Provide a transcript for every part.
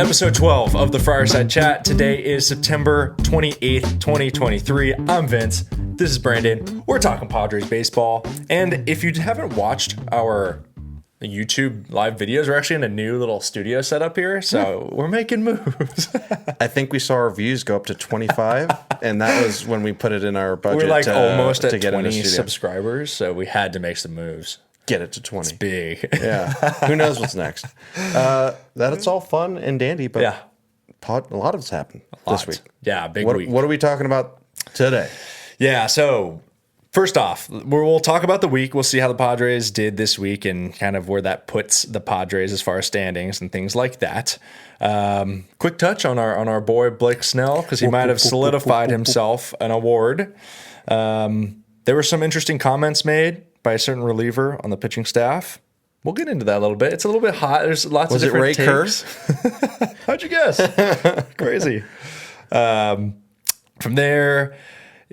Episode 12 of the Friarside Chat. Today is September 28th, 2023. I'm Vince. This is Brandon. We're talking Padres baseball. And if you haven't watched our YouTube live videos, we're actually in a new little studio setup here. So we're making moves. I think we saw our views go up to 25. And that was when we put it in our budget. We're like almost to at get 20 subscribers. So we had to make some moves. Get it to 20. It's big. Yeah. Who knows what's next? That's all fun and dandy, but Yeah. a lot of it's happened this week. Yeah, big What, week. what are we talking about today? Yeah, so first off, we'll talk about the week. We'll see how the Padres did this week and kind of where that puts the Padres as far as standings and things like that. Quick touch on our boy Blake Snell, because he might have solidified himself an award. There were some interesting comments made by a certain reliever on the pitching staff. We'll get into that a little bit. It's a little bit hot. There's lots of different Ray takes. How'd you guess? Crazy. From there,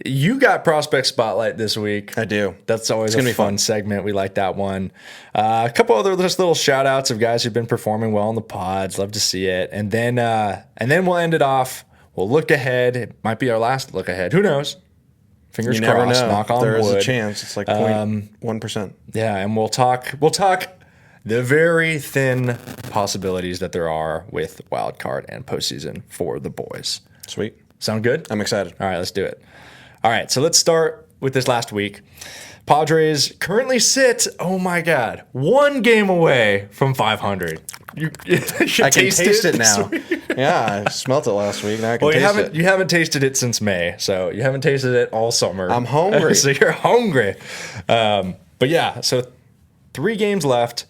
you got prospect spotlight this week. I do. That's always a fun segment. We like that one. A couple other just little shout outs of guys who've been performing well in the pods. Love to see it. And then we'll end it off. We'll look ahead. It might be our last look ahead. Who knows? Fingers You never crossed. know. Knock on There wood. is a chance. It's like 0.1%. Yeah, and we'll talk the very thin possibilities that there are with wild card and postseason for the boys. Sweet. Sound good? I'm excited. All right, let's do it. All right, so let's start with this last week. Padres currently sit, oh my God, one game away from 500. You I can taste it now. Yeah, I smelt it last week. Now I can taste it. You haven't tasted it since May, so you haven't tasted it all summer. I'm hungry. So you're hungry. But yeah, so 3 games left.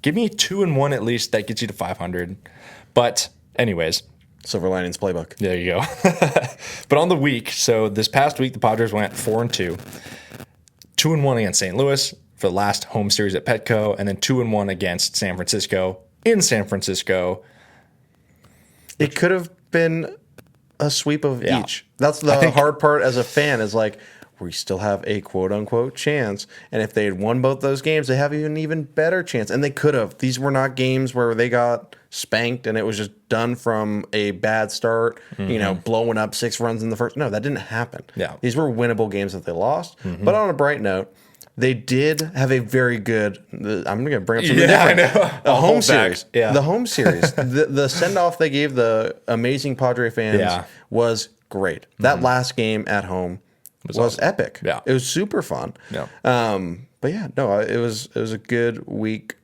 Give me 2-1 at least. That gets you to 500. But anyways, Silver Linings Playbook. there you go. But on the week, so this past week, the Padres went 4-2. 2-1 against St. Louis for the last home series at Petco, and then 2-1 against San Francisco in San Francisco. It could have been a sweep of each. That's the hard part as a fan is like, we still have a quote-unquote chance. And if they had won both those games, they have an even better chance. And they could have. These were not games where they got spanked and it was just done from a bad start, blowing up 6 runs in the first. No, that didn't happen. Yeah. These were winnable games that they lost. But on a bright note, they did have a very good. I'm going to bring up something different. I know. A home series. Yeah. The home series. the send off they gave the amazing Padre fans was great. That last game at home was awesome. Epic. Yeah. It was super fun. Yeah. But yeah, no, it was a good week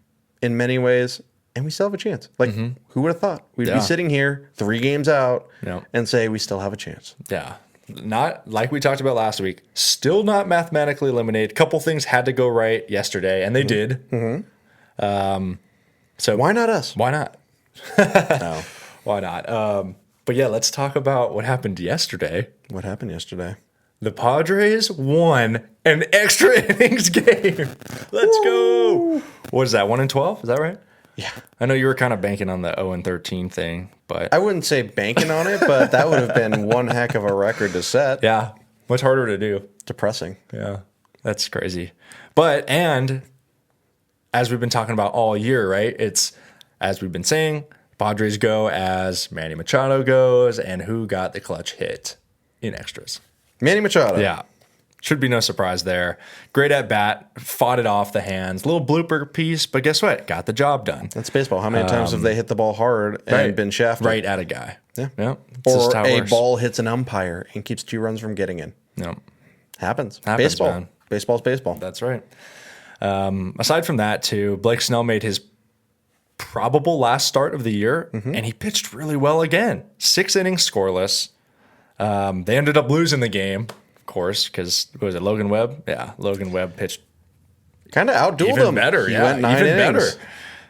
in many ways, and we still have a chance. Like, who would have thought we'd be sitting here 3 games out and say we still have a chance? Yeah. Not like we talked about last week. Still not mathematically eliminated. A couple things had to go right yesterday, and they did. So Why not us? Why not? No. Why not? But yeah, let's talk about what happened yesterday. What happened yesterday? The Padres won an extra innings game. Let's go. What is that? 1-12? Is that right? Yeah. I know you were kind of banking on the 0-13 thing, but I wouldn't say banking on it, but that would have been one heck of a record to set. yeah, much harder to do. Depressing. Yeah, that's crazy. But, and as we've been talking about all year, right? It's, as we've been saying, Padres go as Manny Machado goes, and who got the clutch hit in extras. Manny Machado. Yeah. Should be no surprise there. Great at bat, fought it off the hands. Little blooper piece, but guess what? Got the job done. That's baseball. How many times have they hit the ball hard and been shafted? Right at a guy. Yeah. It's Or just how it a works. ball hits an umpire and keeps 2 runs from getting in. No, Happens. Happens, Baseball. man. Baseball's baseball. that's right. Aside from that, too, Blake Snell made his probable last start of the year, and he pitched really well again. 6 innings scoreless. They ended up losing the game, of course, because, was it Logan Webb? Yeah, Logan Webb pitched Kind of outdueled even him. better. He Yeah, went 9 even innings. better.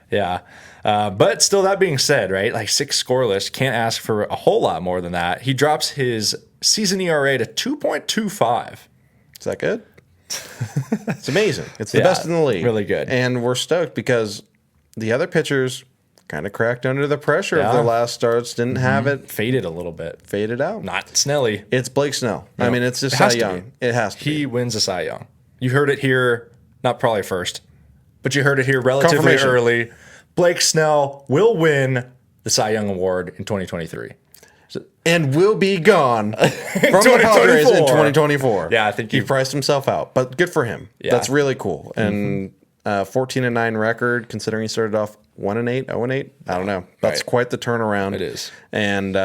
Yeah. But still, that being said, right, like 6 scoreless, can't ask for a whole lot more than that. He drops his season ERA to 2.25. Is that good? It's amazing. It's the best in the league. Really good. And we're stoked because the other pitchers kind of cracked under the pressure of their last starts, didn't have it Faded a little bit. faded out. Not Snelly. It's Blake Snell. I mean, it's just It Cy has to Young. be. It has to He wins a Cy Young. You heard it here, not probably first, but you heard it here relatively Confirmation. early. Blake Snell will win the Cy Young Award in 2023. And will be gone from the Padres in 2024. Yeah, I think he priced himself out, but good for him. Yeah. That's really cool. And 14-9 record, considering he started off 1-8, 0-8. I don't know. That's quite the turnaround. It is. And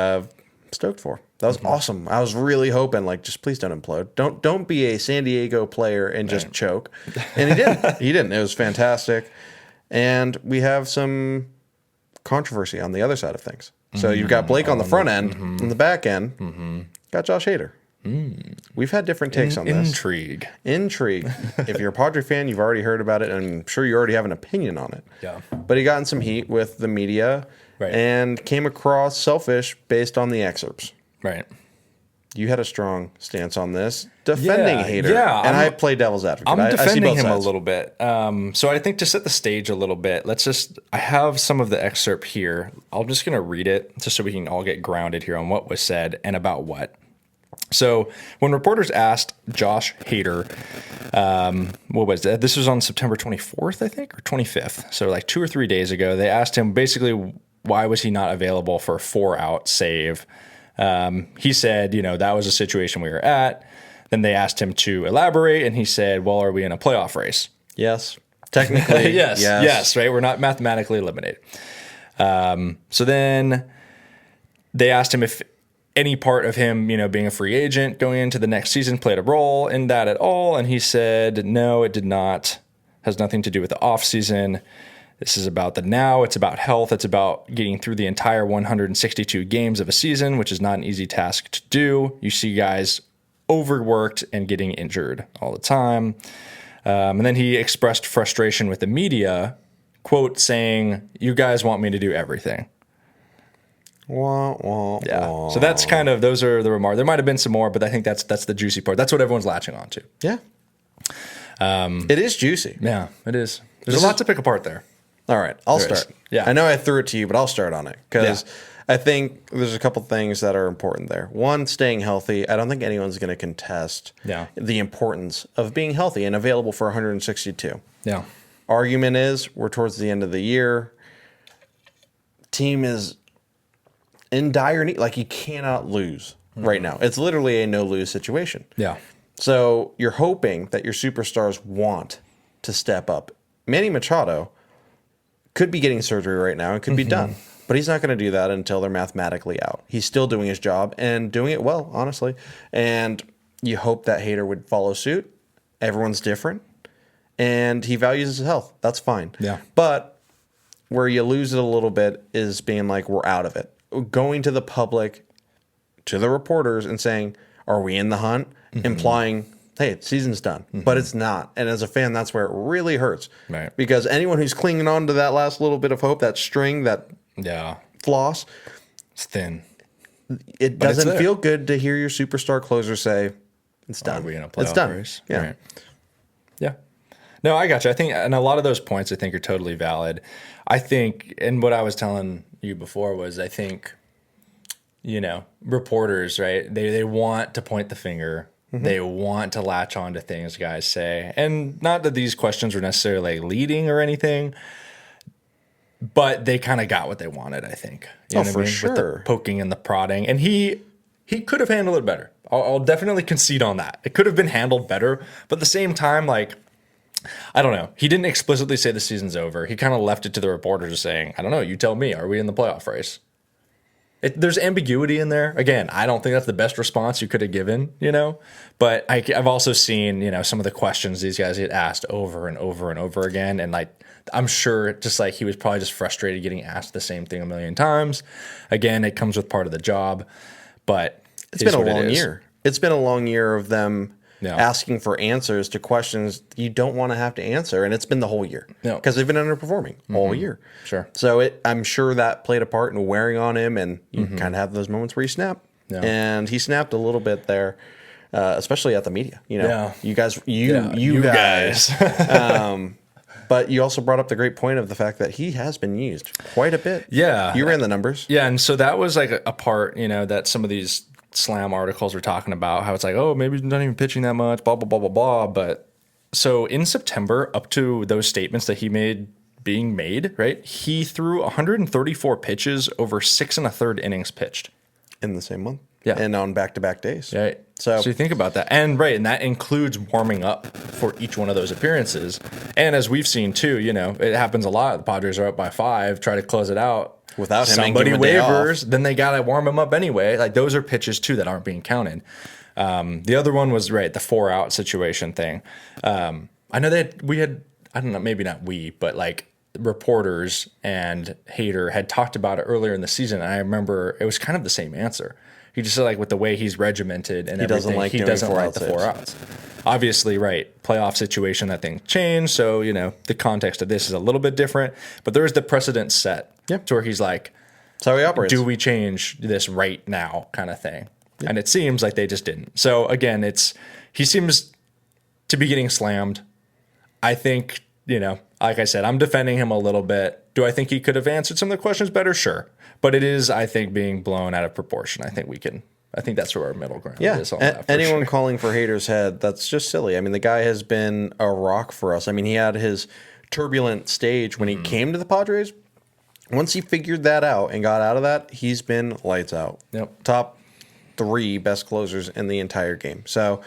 stoked for. That was awesome. I was really hoping, like, just please don't implode. Don't be a San Diego player and just choke. And he didn't. He didn't. It was fantastic. And we have some controversy on the other side of things. So you've got Blake on the front end. On the back end, got Josh Hader. We've had different takes on this. Intrigue. If you're a Padre fan, you've already heard about it, and I'm sure you already have an opinion on it. Yeah. But he got in some heat with the media and came across selfish based on the excerpts. Right. You had a strong stance on this, defending Hader. Yeah, and I play devil's advocate. I'm defending I see both him sides. a little bit. So I think to set the stage a little bit, I have some of the excerpt here. I'm just going to read it just so we can all get grounded here on what was said and about what. So when reporters asked Josh Hader, what was that? This was on September 24th, I think, or 25th. So like 2 or 3 days ago, they asked him basically why was he not available for a 4-out save. He said, that was a situation we were at. Then they asked him to elaborate, and he said, well, are we in a playoff race? Yes. Technically, yes, right? We're not mathematically eliminated. So then they asked him if any part of him, being a free agent going into the next season played a role in that at all. And he said, no, it did not. Has nothing to do with the offseason. This is about the now. It's about health. It's about getting through the entire 162 games of a season, which is not an easy task to do. You see guys overworked and getting injured all the time. And then he expressed frustration with the media, quote, saying, you guys want me to do everything. Wah, wah, wah. So that's kind of, those are the remarks. There might have been some more, but I think that's the juicy part. That's what everyone's latching on to. Yeah. It is juicy. Yeah, it is. There's a lot to pick apart there. All right, I'll start. Yeah. I know I threw it to you, but I'll start on it because I think there's a couple things that are important there. One, staying healthy. I don't think anyone's going to contest the importance of being healthy and available for 162. Yeah. Argument is we're towards the end of the year. Team is in dire need. Like, you cannot lose right now. It's literally a no-lose situation. Yeah. So you're hoping that your superstars want to step up. Manny Machado could be getting surgery right now and could be done. But he's not going to do that until they're mathematically out. He's still doing his job and doing it well, honestly. And you hope that Hader would follow suit. Everyone's different. And he values his health. That's fine. Yeah. But where you lose it a little bit is being like, we're out of it. Going to the public, to the reporters and saying, are we in the hunt? Implying, hey, season's done. But it's not. And as a fan, that's where it really hurts. Right. Because anyone who's clinging on to that last little bit of hope, that string, that floss, it's thin. It doesn't feel good to hear your superstar closer say, it's done. Are we in a playoff it's done. race? Yeah. Right. Yeah. No, I got you. I think, and a lot of those points I think are totally valid. I think, and what I was telling you before was, I think, reporters, right? They want to point the finger. They want to latch on to things guys say. And not that these questions were necessarily leading or anything, but they kind of got what they wanted, I think. You know what I mean? Sure. With the poking and the prodding. And he could have handled it better. I'll definitely concede on that. It could have been handled better. But at the same time, like, I don't know. He didn't explicitly say the season's over. He kind of left it to the reporters saying, I don't know, you tell me, are we in the playoff race? There's ambiguity in there. Again, I don't think that's the best response you could have given, But I've also seen, some of the questions these guys get asked over and over and over again. And I'm sure just like he was probably just frustrated getting asked the same thing a million times. Again, it comes with part of the job. But it's been a long year. It's been a long year of them asking for answers to questions you don't want to have to answer. And it's been the whole year because they've been underperforming all year. Sure. So I'm sure that played a part in wearing on him. And you kind of have those moments where you snap. Yeah. And he snapped a little bit there, especially at the media. You guys, you guys. But you also brought up the great point of the fact that he has been used quite a bit. Yeah. You ran the numbers. Yeah. And so that was like a part, that some of these Slam articles were talking about how it's like, oh, maybe he's not even pitching that much, blah, blah, blah, blah, blah. But so in September, up to those statements that he made being made, right? He threw 134 pitches over 6 1/3 innings pitched in the same month. Yeah. And on back-to-back days. Right. So you think about that. And that includes warming up for each one of those appearances. And as we've seen too, it happens a lot. The Padres are up by 5, try to close it out. Without him, somebody waivers, then they got to warm him up anyway. Like those are pitches too that aren't being counted. The other one was the 4-out situation thing. I know that we had, I don't know, maybe not we, but like reporters and Hader had talked about it earlier in the season. And I remember it was kind of the same answer. He just said, like, with the way he's regimented and everything, he doesn't like the 4-outs. Obviously, playoff situation, that thing changed. So, the context of this is a little bit different. But there is the precedent set to where he's like, that's how he operates. Do we change this right now kind of thing? Yep. And it seems like they just didn't. So, again, he seems to be getting slammed. I think, like I said, I'm defending him a little bit. Do I think he could have answered some of the questions better? Sure. But it is, I think, being blown out of proportion. I think that's where our middle ground is on that. Anyone calling for Hader's head, that's just silly. I mean, the guy has been a rock for us. I mean, he had his turbulent stage when he came to the Padres. Once he figured that out and got out of that, he's been lights out. Yep. Top 3 best closers in the entire game. So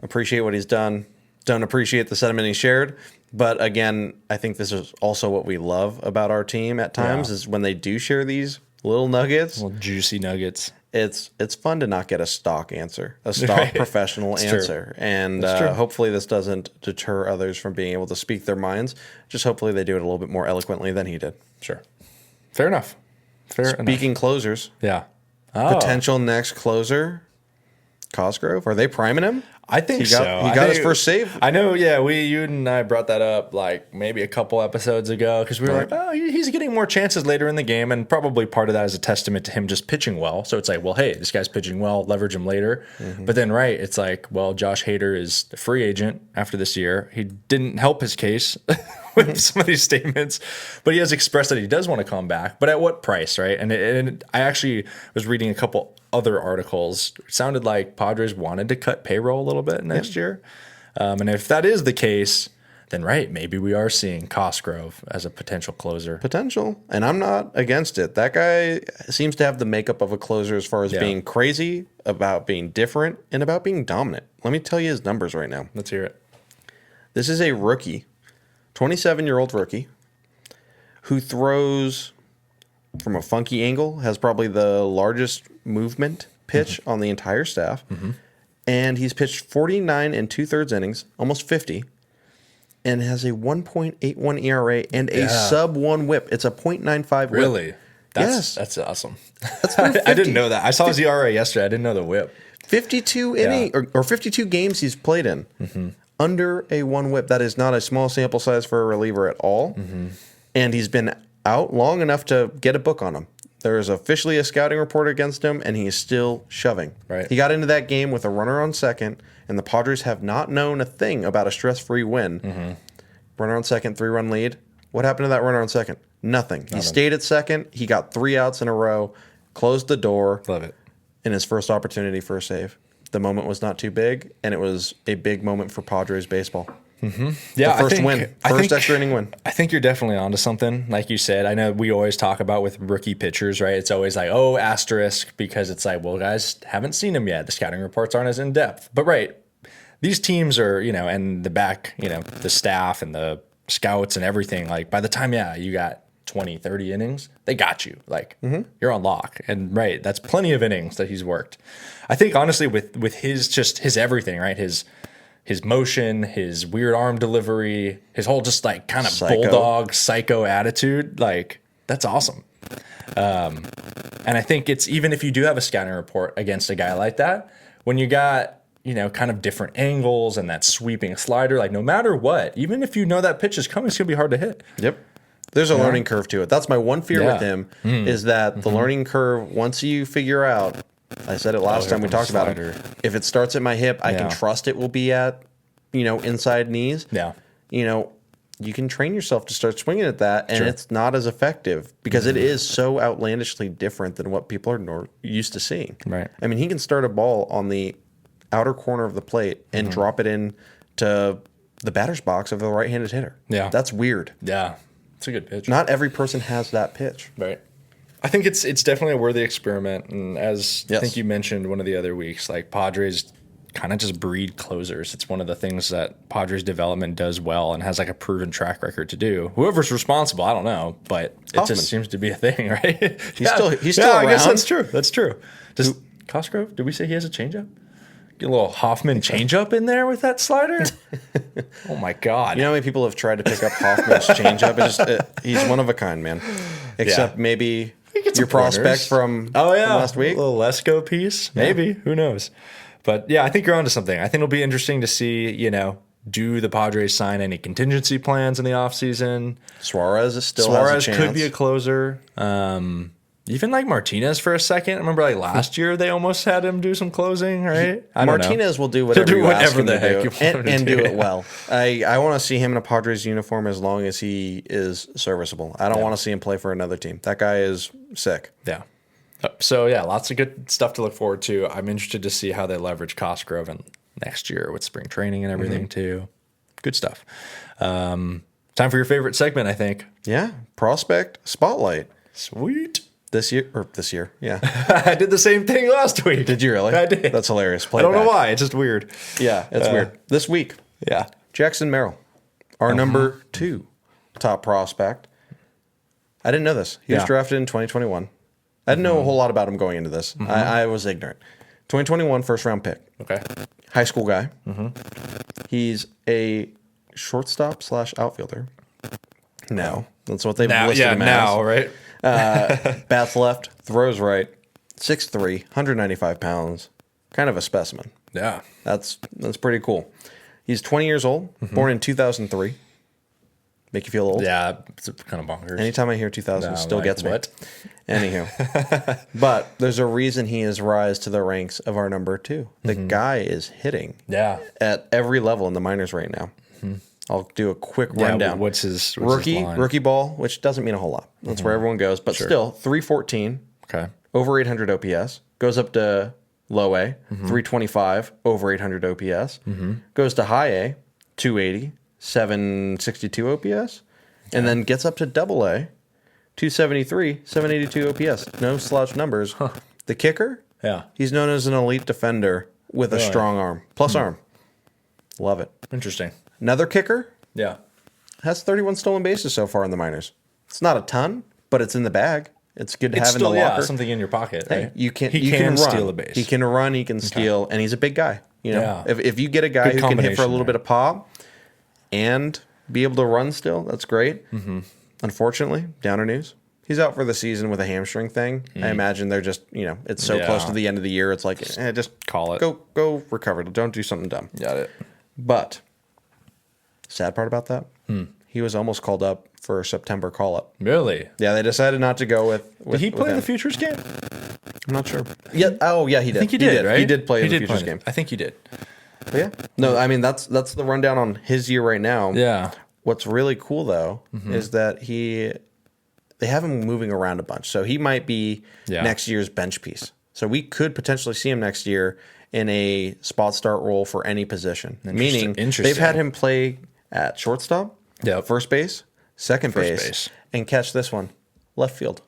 appreciate what he's done. Don't appreciate the sentiment he shared. But again, I think this is also what we love about our team at times is when they do share these little nuggets. Little juicy nuggets. It's fun to not get a stock answer, a stock professional answer. True. And hopefully this doesn't deter others from being able to speak their minds. Just hopefully they do it a little bit more eloquently than he did. Sure. Fair enough. Speaking closers. Yeah. Potential next closer, Cosgrove. Are they priming him? I think so. He got his first save. I know, you and I brought that up like maybe a couple episodes ago because we were like, oh, he's getting more chances later in the game, and probably part of that is a testament to him just pitching well. So it's like, well, hey, this guy's pitching well, leverage him later. Mm-hmm. But then, it's like, well, Josh Hader is a free agent after this year. He didn't help his case with some of these statements, but he has expressed that he does want to come back. But at what price, right? And I actually was reading a couple other articles. It sounded like Padres wanted to cut payroll a little bit next year. And if that is the case, then maybe we are seeing Cosgrove as a potential closer. Potential. And I'm not against it. That guy seems to have the makeup of a closer as far as being crazy, about being different, and about being dominant. Let me tell you his numbers right now. Let's hear it. This is a rookie, 27-year-old rookie, who throws from a funky angle, has probably the largest movement pitch on the entire staff. Mm-hmm. And he's pitched 49 2/3 innings, almost 50, and has a 1.81 ERA and a sub-1 whip. It's a .95 whip. Really? That's awesome. I didn't know that. I saw his ERA yesterday. I didn't know the whip. 52 inning or 52 games he's played in. Mm-hmm. Under a 1 whip. That is not a small sample size for a reliever at all. Mm-hmm. And he's been out long enough to get a book on him. There is officially a scouting report against him, and he is still shoving. Right. He got into that game with a runner on second, and the Padres have not known a thing about a stress-free win. Mm-hmm. Runner on second, 3-run lead. What happened to that runner on second? Nothing. He stayed at second. He got 3 outs in a row, closed the door. Love it. In his first opportunity for a save. The moment was not too big, and it was a big moment for Padres baseball. Mm-hmm. Yeah, the first extra inning win. I think you're definitely onto something. Like you said, I know we always talk about with rookie pitchers, right? It's always like, asterisk, because it's like, well, guys haven't seen him yet. The scouting reports aren't as in depth. But these teams are, and the back, the staff and the scouts and everything. Like by the time, you got 20, 30 innings, they got you. Like you're on lock, and that's plenty of innings that he's worked. I think honestly, with his everything, right? His motion, his weird arm delivery, his whole just like kind of bulldog psycho attitude, like that's awesome. And I think it's, even if you do have a scouting report against a guy like that, when you got, kind of different angles and that sweeping slider, like no matter what, even if you know that pitch is coming, it's going to be hard to hit. Yep. There's a learning curve to it. That's my one fear with him is that the learning curve, once you figure out, I said it last time we talked about it, if it starts at my hip, I can trust it will be at, inside knees. Yeah. You can train yourself to start swinging at that, and it's not as effective because it is so outlandishly different than what people are used to seeing. Right. I mean, he can start a ball on the outer corner of the plate and drop it in to the batter's box of the right-handed hitter. Yeah. That's weird. Yeah. It's a good pitch. Not every person has that pitch. Right. I think it's definitely a worthy experiment. And as I think you mentioned one of the other weeks, like Padres kind of just breed closers. It's one of the things that Padres development does well and has like a proven track record to do. Whoever's responsible, I don't know, but it just seems to be a thing, right? He's still around. I guess that's true. That's true. Does Cosgrove, did we say he has a changeup? Get a little Hoffman changeup in there with that slider? Oh my God. You know how many people have tried to pick up Hoffman's changeup? He's one of a kind, man. Except maybe your prospect from last week. A little Lesko piece. Maybe. Who knows? But yeah, I think you're onto something. I think it'll be interesting to see, do the Padres sign any contingency plans in the offseason? Suarez has a chance. Could be a closer. Even like Martinez for a second. I remember like last year they almost had him do some closing, right? Martinez will do whatever you ask him to do and do it well. I want to see him in a Padres uniform as long as he is serviceable. I don't want to see him play for another team. That guy is sick. Yeah. So yeah, lots of good stuff to look forward to. I'm interested to see how they leverage Cosgrove next year with spring training and everything too. Good stuff. Time for your favorite segment, I think. Yeah, Prospect Spotlight. Sweet. This year, yeah. I did the same thing last week. Did you really? I did. That's hilarious. I don't know why. It's just weird. Yeah, it's weird. This week, Jackson Merrill, our number 2 top prospect. I didn't know this. He was drafted in 2021. I didn't know a whole lot about him going into this. I was ignorant. 2021 first round pick. Okay. High school guy. He's a shortstop / outfielder. Now. That's what they've listed him as. Now, right? Bats left, throws right, 6'3", 195 pounds. Kind of a specimen. Yeah. That's pretty cool. He's 20 years old, born in 2003. Make you feel old? Yeah, it's kind of bonkers. Anytime I hear 2000, it still gets me. What? Anywho. But there's a reason he has rise to the ranks of our number 2. The guy is hitting at every level in the minors right now. I'll do a quick rundown. What's his rookie ball, which doesn't mean a whole lot. That's where everyone goes. But still, 314, over 800 OPS, goes up to low A, 325, over 800 OPS, goes to high A, 280, 762 OPS, and then gets up to double A, 273, 782 OPS. No slouch numbers. The kicker, he's known as an elite defender with a strong arm, plus arm. Love it. Interesting. Another kicker, has 31 stolen bases so far in the minors. It's not a ton, but it's in the bag. It's good to have in the locker. Something in your pocket, right? He can run. Steal a base. He can run. He can steal, and he's a big guy. If you get a guy who can hit for a little bit of pop and be able to run still, that's great. Unfortunately, downer news. He's out for the season with a hamstring thing. I imagine they're just, it's so close to the end of the year. It's like, just call it. Go recover. Don't do something dumb. Got it. But sad part about that, he was almost called up for a September call-up. Really? Yeah, they decided not to go with Did he play him. the Futures game? I'm not sure. Yeah. Oh, yeah, he did. I think he did, right? He did play the Futures game. I think he did. But yeah. No, I mean, that's the rundown on his year right now. Yeah. What's really cool, though, is that they have him moving around a bunch. So he might be next year's bench piece. So we could potentially see him next year in a spot start role for any position. Meaning they've had him play at shortstop, first base, second base, and catch this one, left field.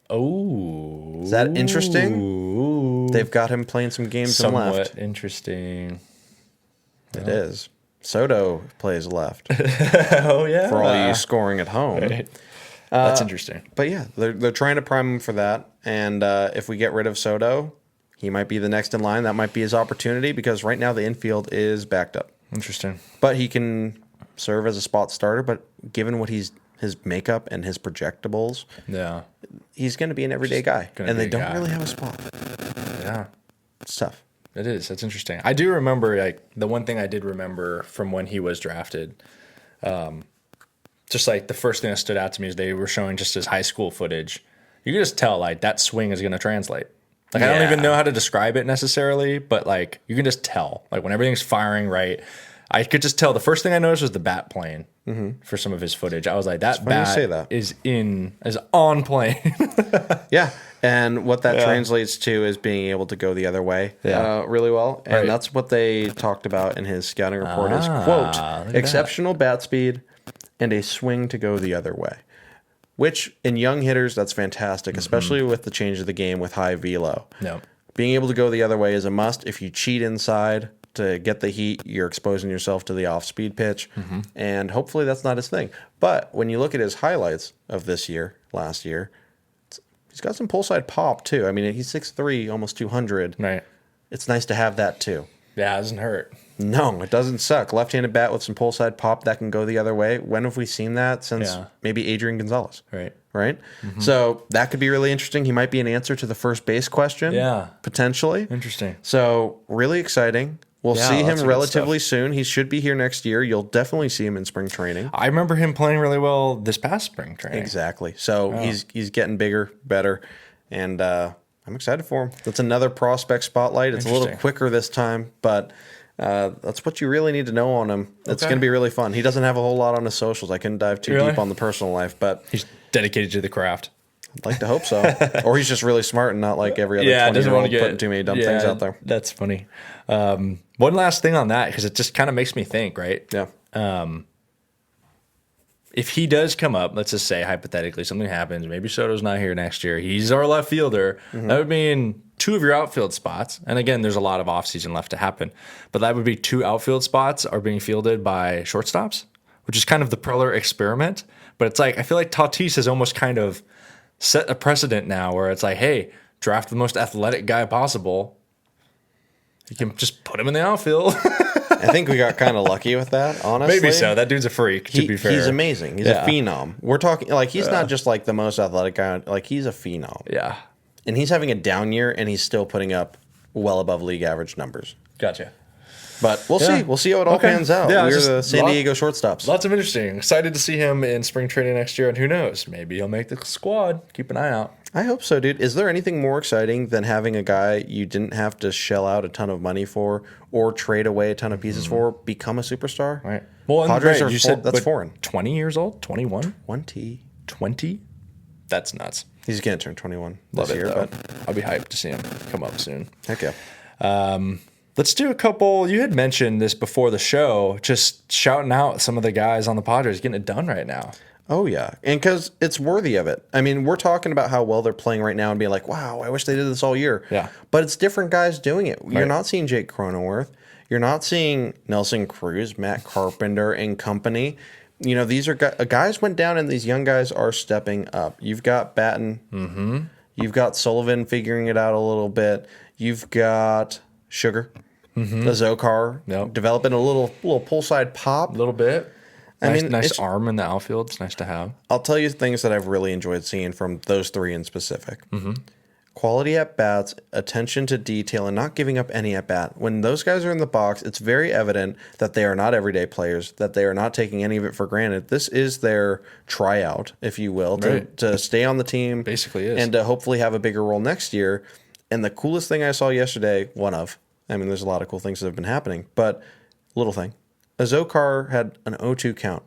Oh. Is that interesting? Ooh. They've got him playing some games in left. Somewhat interesting. It is. Soto plays left. Oh, yeah. For all you scoring at home. Right. That's interesting. But yeah, they're trying to prime him for that. And if we get rid of Soto, he might be the next in line. That might be his opportunity because right now the infield is backed up. Interesting. But he can serve as a spot starter. But given what his makeup and his projectables, he's going to be an everyday guy. And they don't really have a spot. Yeah. It's tough. It is. That's interesting. I do remember, the one thing I did remember from when he was drafted, just the first thing that stood out to me is they were showing just his high school footage. You can just tell, that swing is going to translate. I don't even know how to describe it necessarily, but, you can just tell. When everything's firing right, I could just tell. The first thing I noticed was the bat plane for some of his footage. I was like, that bat is on plane. Yeah. And what that translates to is being able to go the other way really well. And that's what they talked about in his scouting report is, quote, exceptional bat speed and a swing to go the other way. Which, in young hitters, that's fantastic, especially with the change of the game with high velo. No. Being able to go the other way is a must. If you cheat inside to get the heat, you're exposing yourself to the off-speed pitch, and hopefully that's not his thing. But when you look at his highlights of last year, he's got some pull-side pop, too. I mean, he's 6'3", almost 200. Right. It's nice to have that, too. Yeah, it doesn't hurt. No, it doesn't suck. Left-handed bat with some pull-side pop that can go the other way. When have we seen that since maybe Adrian Gonzalez? Right? So that could be really interesting. He might be an answer to the first base question. Yeah. Potentially. Interesting. So really exciting. We'll see him relatively soon. He should be here next year. You'll definitely see him in spring training. I remember him playing really well this past spring training. Exactly. So he's getting bigger, better, and I'm excited for him. That's another prospect spotlight. It's a little quicker this time, but that's what you really need to know on him. It's going to be really fun. He doesn't have a whole lot on his socials. I couldn't dive too deep on the personal life, but he's dedicated to the craft. I'd like to hope so. Or he's just really smart and not like every other 20-year-old putting too many dumb things out there. That's funny. One last thing on that, because it just kind of makes me think, right? Yeah. If he does come up, let's just say hypothetically something happens, maybe Soto's not here next year, he's our left fielder, that would mean 2 of your outfield spots, and again, there's a lot of offseason left to happen, but that would be 2 outfield spots are being fielded by shortstops, which is kind of the Preller experiment. But it's like, I feel like Tatis has almost kind of set a precedent now where it's like, hey, draft the most athletic guy possible. You can just put him in the outfield. I think we got kind of lucky with that, honestly. Maybe so. That dude's a freak, to be fair. He's amazing. He's a phenom. We're talking, like, he's not just like the most athletic guy. Like, he's a phenom. Yeah. And he's having a down year, and he's still putting up well above league average numbers. Gotcha. But we'll see. We'll see how it all pans out. Yeah, we're the San Diego shortstops. Lots of interesting. Excited to see him in spring training next year, and who knows? Maybe he'll make the squad. Keep an eye out. I hope so, dude. Is there anything more exciting than having a guy you didn't have to shell out a ton of money for or trade away a ton of pieces for become a superstar? Right. Well, Padres you said that's foreign. 20 years old? 21? 20? That's nuts. He's going to turn 21 Love this it, year. though. But I'll be hyped to see him come up soon. Heck yeah. Let's do a couple. You had mentioned this before the show, just shouting out some of the guys on the Padres getting it done right now. Oh, yeah. And because it's worthy of it. I mean, we're talking about how well they're playing right now and being like, wow, I wish they did this all year. Yeah. But it's different guys doing it. You're Right. not seeing Jake Cronenworth. You're not seeing Nelson Cruz, Matt Carpenter, and company. You know, these are guys went down and these young guys are stepping up. You've got Batten. Mm-hmm. You've got Sullivan figuring it out a little bit. You've got Sugar, the Zokar, developing a little pull side pop. A little bit. Nice Nice arm in the outfield. It's nice to have. I'll tell you things that I've really enjoyed seeing from those 3 in specific. Quality at bats, attention to detail, and not giving up any at bat. When those guys are in the box, it's very evident that they are not everyday players, that they are not taking any of it for granted. This is their tryout, if you will, to stay on the team. Basically is. And to hopefully have a bigger role next year. And the coolest thing I saw yesterday, there's a lot of cool things that have been happening, but little thing. Azokar had an 0-2 count,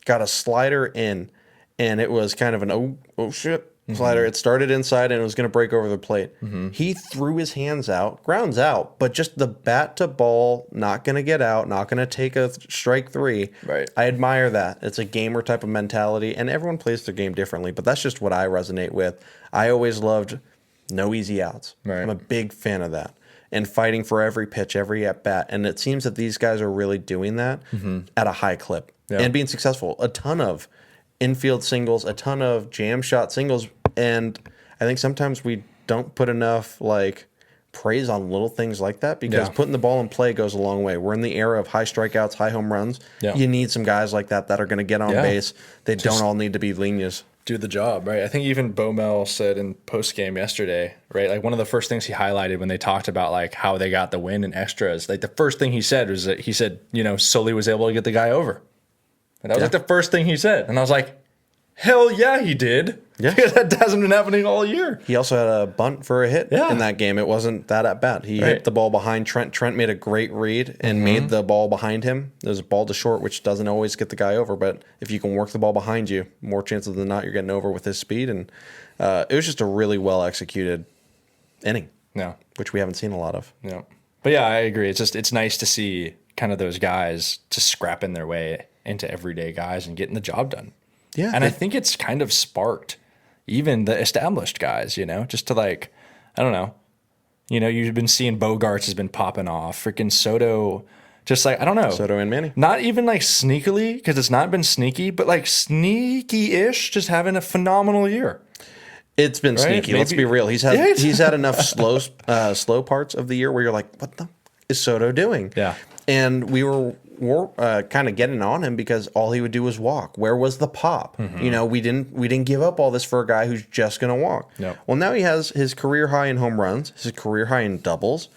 got a slider in, and it was kind of an oh shit slider. It started inside and it was going to break over the plate. He threw his hands out, grounds out, but just the bat to ball, not going to get out, not going to take a strike 3. Right. I admire that. It's a gamer type of mentality, and everyone plays their game differently, but that's just what I resonate with. I always loved no easy outs. Right. I'm a big fan of that. And fighting for every pitch, every at-bat. And it seems that these guys are really doing that at a high clip and being successful. A ton of infield singles, a ton of jam shot singles. And I think sometimes we don't put enough praise on little things like that because putting the ball in play goes a long way. We're in the era of high strikeouts, high home runs. Yeah. You need some guys like that are going to get on base. They don't all need to be Lenas. Do the job, right? I think even Bo Mel said in post game yesterday, right? Like one of the first things he highlighted when they talked about like how they got the win and extras, like the first thing he said was that he said, Sully was able to get the guy over. And that was like the first thing he said. And I was like, hell yeah, he did. Yeah. Because that hasn't been happening all year. He also had a bunt for a hit in that game. It wasn't that at bat. He hit the ball behind Trent. Trent made a great read and made the ball behind him. There's a ball to short, which doesn't always get the guy over. But if you can work the ball behind you, more chances than not, you're getting over with his speed. And it was just a really well executed inning. Yeah. Which we haven't seen a lot of. Yeah. But yeah, I agree. It's nice to see kind of those guys just scrapping their way into everyday guys and getting the job done. Yeah. And I think it's kind of sparked even the established guys, just to I don't know. You've been seeing Bogarts has been popping off. Freaking Soto, just I don't know. Soto and Manny. Not even sneakily, because it's not been sneaky, but sneaky-ish, just having a phenomenal year. It's been sneaky. Let's be real. He's had enough slow parts of the year where you're like, what the is Soto doing? Yeah. And we were kind of getting on him because all he would do was walk. Where was the pop? Mm-hmm. We didn't give up all this for a guy who's just going to walk. Yep. Well, now he has his career high in home runs, his career high in doubles.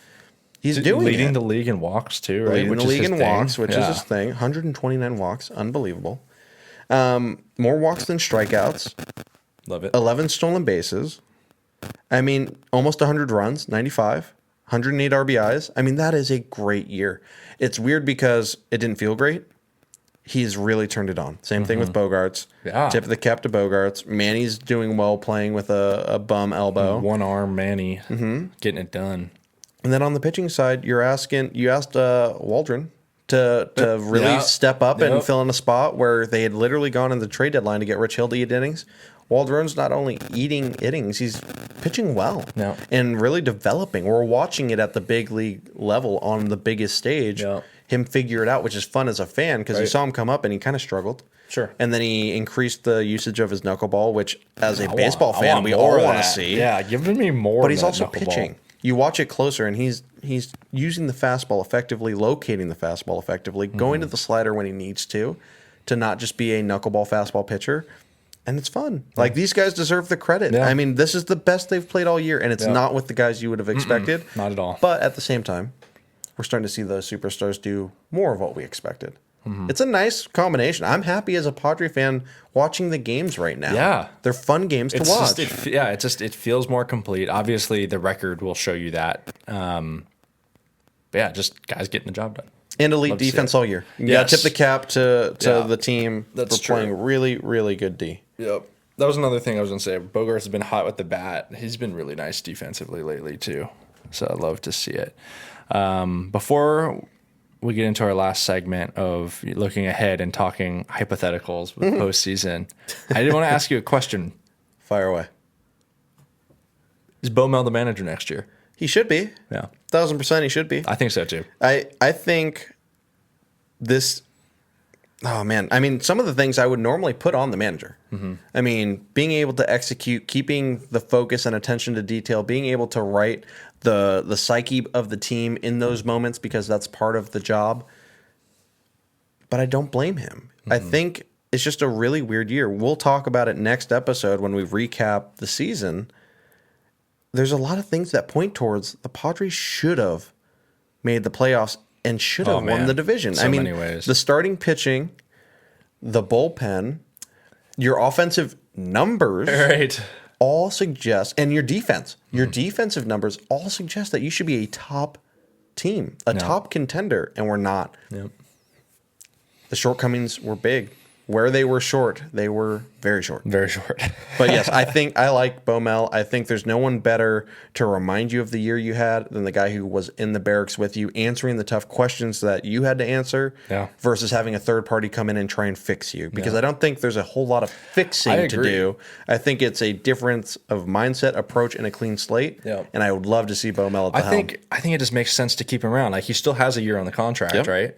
He's leading the league in walks too, right? Leading the league in walks, which is his thing. 129 walks, unbelievable. More walks than strikeouts. Love it. 11 stolen bases. I mean, almost 100 runs, 95, 108 RBIs. I mean, that is a great year. It's weird because it didn't feel great. He's really turned it on. Same thing with Bogarts. Yeah. Tip of the cap to Bogarts. Manny's doing well playing with a bum elbow. One arm Manny getting it done. And then on the pitching side, you asked Waldron to really step up and fill in a spot where they had literally gone in the trade deadline to get Rich Hill to eat innings. Waldron's not only eating innings, he's pitching well and really developing. We're watching it at the big league level on the biggest stage. Yeah. Him figure it out, which is fun as a fan because you saw him come up and he kind of struggled. Sure. And then he increased the usage of his knuckleball, which as a baseball fan, we all want to see. Yeah, give me more. But he's also pitching. You watch it closer, and he's using the fastball effectively, locating the fastball effectively, going to the slider when he needs to not just be a knuckleball fastball pitcher. And it's fun. These guys deserve the credit. Yeah. I mean, this is the best they've played all year, and it's not with the guys you would have expected. Not at all. But at the same time, we're starting to see those superstars do more of what we expected. It's a nice combination. I'm happy as a Padre fan watching the games right now. Yeah. They're fun games to watch. It feels more complete. Obviously, the record will show you that. But yeah, just guys getting the job done. And elite defense all year. Yeah, tip the cap to the team for playing really, really good D. Yep. That was another thing I was going to say. Bogarts has been hot with the bat. He's been really nice defensively lately, too. So I love to see it. Before we get into our last segment of looking ahead and talking hypotheticals with postseason, I did want to ask you a question. Fire away. Is Bo Mel the manager next year? He should be. Yeah. 1,000% he should be. I think so, too. I think this... Oh, man. I mean, some of the things I would normally put on the manager. I mean, being able to execute, keeping the focus and attention to detail, being able to write the psyche of the team in those moments because that's part of the job. But I don't blame him. I think it's just a really weird year. We'll talk about it next episode when we recap the season. There's a lot of things that point towards the Padres should have made the playoffs and should have won the division. So many ways. The starting pitching, the bullpen, your offensive numbers all suggest, and your defense, your defensive numbers all suggest that you should be a top team, top contender, and we're not. Yep. The shortcomings were big. Where they were short, they were very short. Very short. But yes, I think I like Bo Mel. I think there's no one better to remind you of the year you had than the guy who was in the barracks with you, answering the tough questions that you had to answer versus having a third party come in and try and fix you. Because I don't think there's a whole lot of fixing to do. I think it's a difference of mindset, approach, and a clean slate. And I would love to see Bo Mel at the helm. I think it just makes sense to keep him around. He still has a year on the contract, right?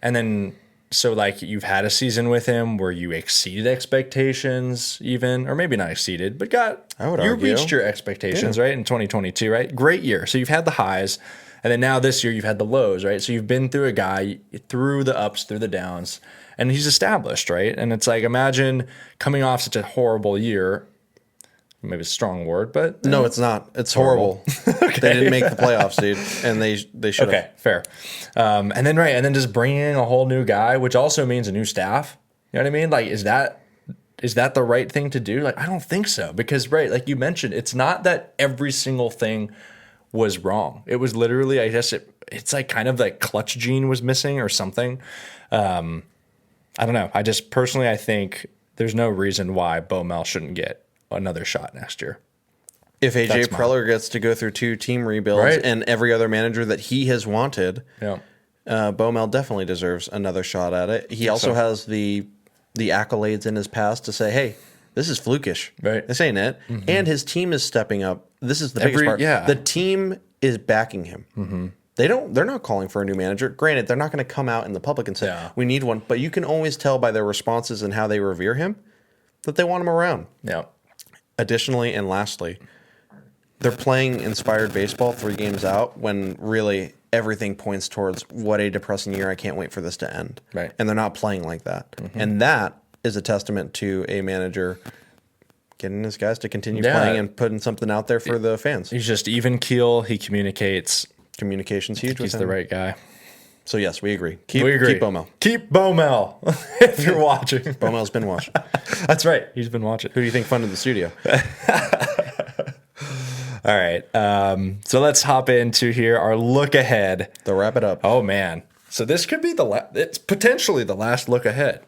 And then... So, you've had a season with him where you exceeded expectations even, or maybe not exceeded, but you reached your expectations, right, in 2022, right? Great year. So you've had the highs, and then now this year you've had the lows, right? So you've been through a guy, through the ups, through the downs, and he's established, right? And it's imagine coming off such a horrible year. Maybe it's a strong word, but... No, it's not. It's horrible. They didn't make the playoffs, dude, and they should have. Okay, fair. And then just bringing in a whole new guy, which also means a new staff. You know what I mean? Is that the right thing to do? I don't think so. Because, like you mentioned, it's not that every single thing was wrong. It was literally, I guess, it's kind of clutch gene was missing or something. I don't know. I just personally, I think there's no reason why Bo Mel shouldn't get another shot next year. If AJ Preller gets to go through 2 team rebuilds and every other manager that he has wanted, Bo Mel definitely deserves another shot at it. He also has the accolades in his past to say, hey, this is flukish. Right. This ain't it. Mm-hmm. And his team is stepping up. This is the biggest part. Yeah. The team is backing him. Mm-hmm. They're not calling for a new manager. Granted, they're not going to come out in the public and say, we need one. But you can always tell by their responses and how they revere him that they want him around. Yeah. Additionally, and lastly, they're playing inspired baseball 3 games out when really everything points towards what a depressing year. I can't wait for this to end. Right. And they're not playing like that. Mm-hmm. And that is a testament to a manager getting his guys to continue playing and putting something out there for the fans. He's just even keel. He communicates. Communication's huge. He's the right guy. So yes, we agree. Keep Bo Mel. Keep Bo Mel if you're watching. Bo Mel's been watching. That's right. He's been watching. Who do you think funded the studio? All right. So let's hop into here our look ahead. To wrap it up. Oh man. So this could be it's potentially the last look ahead.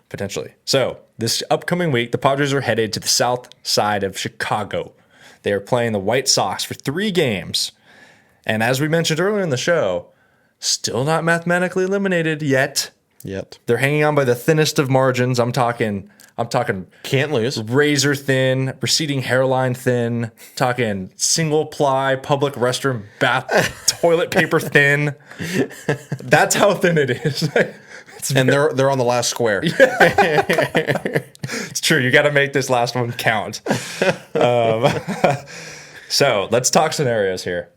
Potentially. So this upcoming week, the Padres are headed to the south side of Chicago. They are playing the White Sox for 3 games. And as we mentioned earlier in the show, still not mathematically eliminated yet. They're hanging on by the thinnest of margins. I'm talking can't lose. Razor thin, receding hairline thin, talking single ply public restroom bath toilet paper thin. That's how thin it is. And they're on the last square. It's true. You got to make this last one count. So let's talk scenarios here.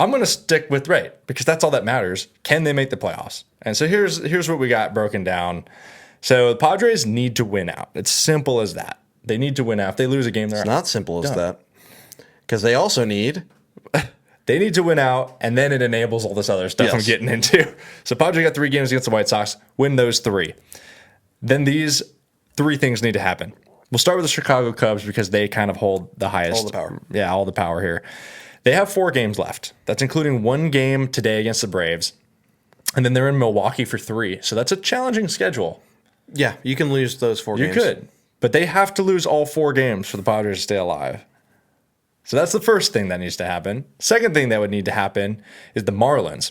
I'm going to stick with because that's all that matters. Can they make the playoffs? And so here's what we got broken down. So the Padres need to win out. It's simple as that. They need to win out. If they lose a game, they're out. It's not simple as that. Because they also need... They need to win out, and then it enables all this other stuff I'm getting into. So Padres got 3 games against the White Sox. Win those 3. Then these 3 things need to happen. We'll start with the Chicago Cubs because they kind of hold the highest. All the power. Yeah, all the power here. They have 4 games left. That's including 1 game today against the Braves. And then they're in Milwaukee for 3. So that's a challenging schedule. Yeah, you can lose those 4 games. You could. But they have to lose all 4 games for the Padres to stay alive. So that's the first thing that needs to happen. Second thing that would need to happen is the Marlins.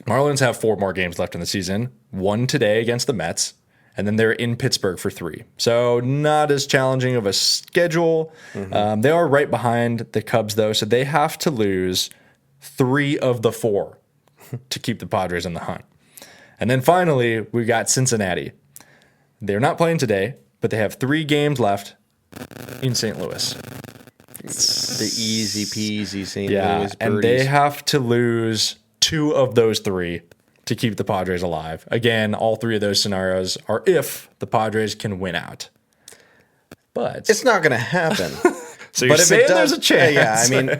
Marlins have 4 more games left in the season. 1 today against the Mets. And then they're in Pittsburgh for 3. So not as challenging of a schedule. Mm-hmm. They are right behind the Cubs, though. So they have to lose 3 of the 4 to keep the Padres in the hunt. And then finally, we got Cincinnati. They're not playing today, but they have 3 games left in St. Louis. The easy peasy St. Louis birdies. And they have to lose 2 of those 3 to keep the Padres alive. Again, all 3 of those scenarios are if the Padres can win out. But it's not going to happen. So you're saying there's a chance. Yeah, I mean,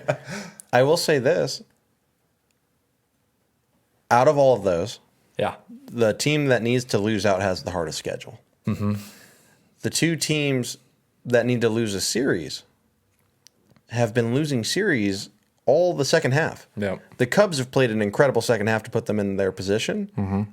I will say this. Out of all of those, the team that needs to lose out has the hardest schedule. Mm-hmm. The 2 teams that need to lose a series have been losing series all the second half. Yep. The Cubs have played an incredible second half to put them in their position. Mm-hmm.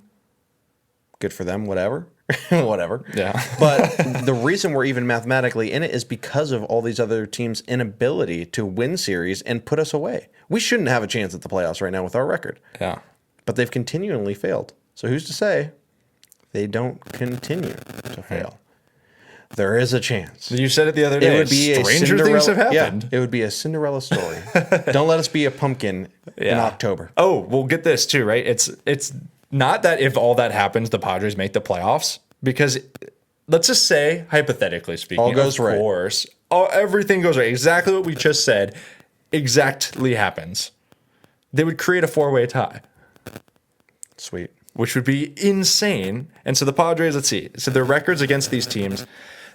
Good for them, whatever. Whatever. Yeah. But the reason we're even mathematically in it is because of all these other teams' inability to win series and put us away. We shouldn't have a chance at the playoffs right now with our record. Yeah. But they've continually failed. So who's to say they don't continue to fail? There is a chance. You said it the other day. It would be stranger things have happened. Yeah, it would be a Cinderella story. Don't let us be a pumpkin in October. Oh, we'll get this too, right? It's not that if all that happens, the Padres make the playoffs. Because let's just say, hypothetically speaking, all goes right. Of course, everything goes right. Exactly what we just said exactly happens. They would create a 4-way tie. Sweet. Which would be insane. And so the Padres, let's see. So their records against these teams,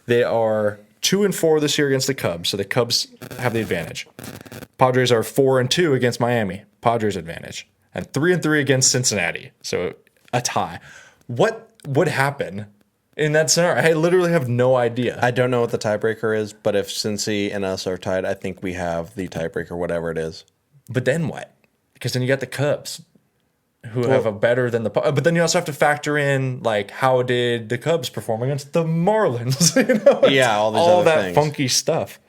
they are 2-4 this year against the Cubs. So the Cubs have the advantage. Padres are 4-2 against Miami. Padres advantage. And 3-3 against Cincinnati. So a tie. What would happen in that scenario? I literally have no idea. I don't know what the tiebreaker is, but if Cincy and us are tied, I think we have the tiebreaker, whatever it is. But then what? Because then you got the Cubs, who have a better than the... But then you also have to factor in, like, how did the Cubs perform against the Marlins? Yeah, all these other that things. Funky stuff.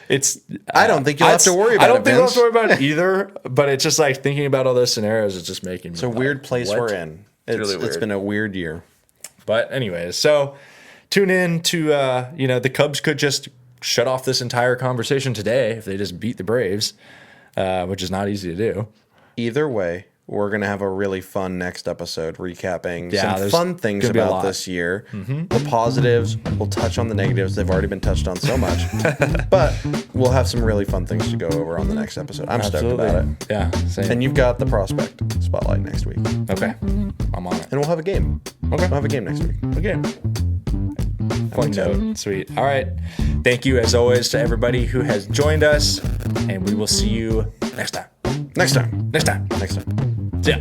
I don't think you'll have to worry about it. I don't think Vince. we'll have to worry about it either. But it's just like thinking about all those scenarios is just making me. It's a weird place we're in. It's been a weird year. But anyways, so tune in to the Cubs could just shut off this entire conversation today if they just beat the Braves, which is not easy to do. Either way, we're going to have a really fun next episode recapping some fun things about this year. Mm-hmm. The positives, we'll touch on the negatives. They've already been touched on so much. But we'll have some really fun things to go over on the next episode. I'm stoked about it. Yeah, same. And you've got the prospect spotlight next week. Okay, I'm on it. And we'll have a game. Okay. We'll have a game next week. A game. Fun note. Sweet. All right. Thank you, as always, to everybody who has joined us. And we will see you next time. Next time. Next time. Next time. See ya.